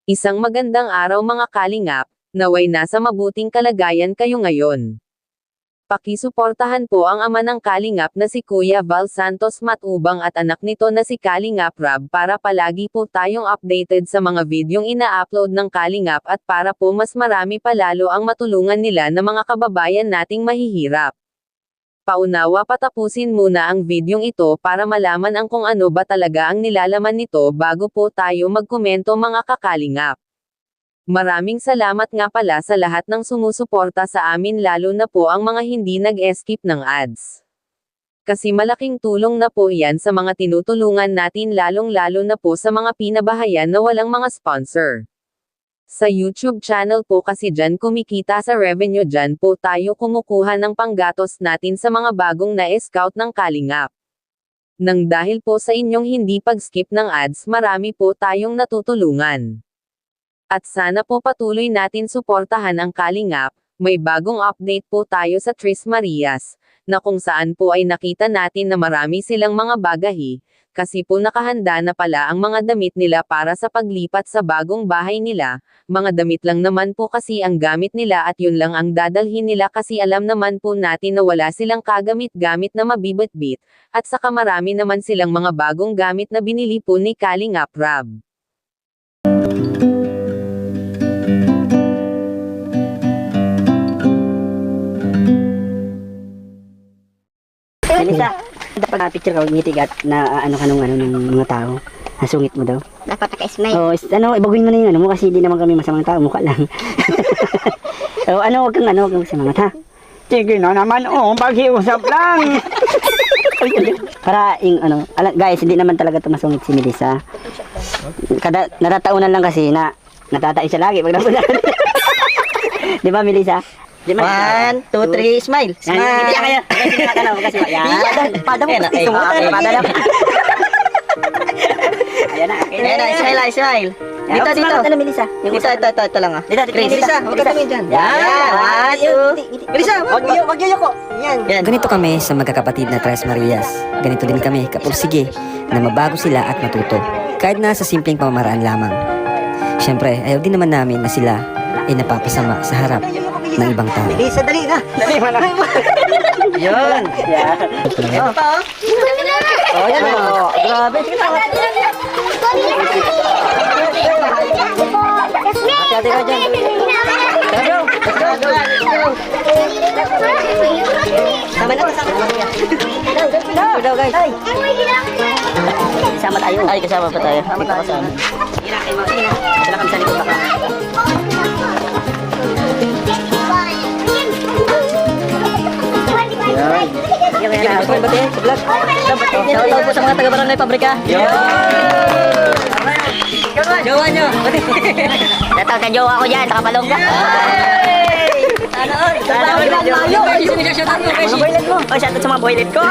Isang magandang araw mga kalingap, naway nasa mabuting kalagayan kayo ngayon. Pakisuportahan po ang ama ng kalingap na si Kuya Val Santos Matubang at anak nito na si Kalingap Rab para palagi po tayong updated sa mga videong ina-upload ng kalingap at para po mas marami palalo ang matulungan nila na mga kababayan nating mahihirap. Paunawa patapusin muna ang videong ito para malaman ang kung ano ba talaga ang nilalaman nito bago po tayo magkomento mga kakalingap. Maraming salamat nga pala sa lahat ng sumusuporta sa amin lalo na po ang mga hindi nag-skip ng ads. Kasi malaking tulong na po yan sa mga tinutulungan natin lalong-lalo na po sa mga pinabahayan na walang mga sponsor. Sa YouTube channel po kasi dyan kumikita sa revenue dyan po tayo kumukuha ng panggatos natin sa mga bagong na-scout ng kalingap. Nang dahil po sa inyong hindi pag-skip ng ads marami po tayong natutulungan. At sana po patuloy natin suportahan ang kalingap, may bagong update po tayo sa Tres Marias, na kung saan po ay nakita natin na marami silang mga bagahe, kasi po nakahanda na pala ang mga damit nila para sa paglipat sa bagong bahay nila, mga damit lang naman po kasi ang gamit nila at yun lang ang dadalhin nila kasi alam naman po natin na wala silang kagamit-gamit na mabibitbit, at saka marami naman silang mga bagong gamit na binili po ni Kalingap Rab. Melissa, dapat na-picture ka, ngitigat na ano ka nung mga tao. Nasungit mo daw. Dapat naka-smile. Oo, ibaguhin mo na yung ano mo kasi hindi naman kami masamang tao, mukha lang. So, huwag kang masamangat ha. Sige na naman, pag-iusap lang. Para guys, hindi naman talaga ito masungit si Melissa. Natataunan lang kasi na natatain siya lagi pag napunan. Di ba, Melissa? 1, 2, 3, smile. Hindi kaya. Yan. Pada mo. Ayan na. Smile. Dito. Melissa. Ito lang ah. Dito. Melissa, huwag ka tumingin dyan. Yan. 1, 2. Melissa, wag yuyoko. Yan. Ganito kami sa magkakapatid na Tres Marias. Ganito din kami kapursige na mabago sila at matuto. Kahit na sa simpleng pamamaraan lamang. Siyempre, ayaw din naman namin na sila ay napapasama sa harap ng ibang tao. Melissa, dali na. Dali mo na. Yun. Ito pa oh. Oh, yan oh. Grabe. Hati-hati ka dyan. Let's go. Sama na. Go guys. Sama tayo. Ay, kasama pa tayo. Sama tayo. Sila kami sa likod baka. Shoutout po sa mga taga-barangay Pabrika. Jowa nyo. Datang ka jowa ko dyan, nakapalong ka. Sana all. Sana all. Shoutout mo. Mga boylet mo. O, shoutout sa mga boylet ko.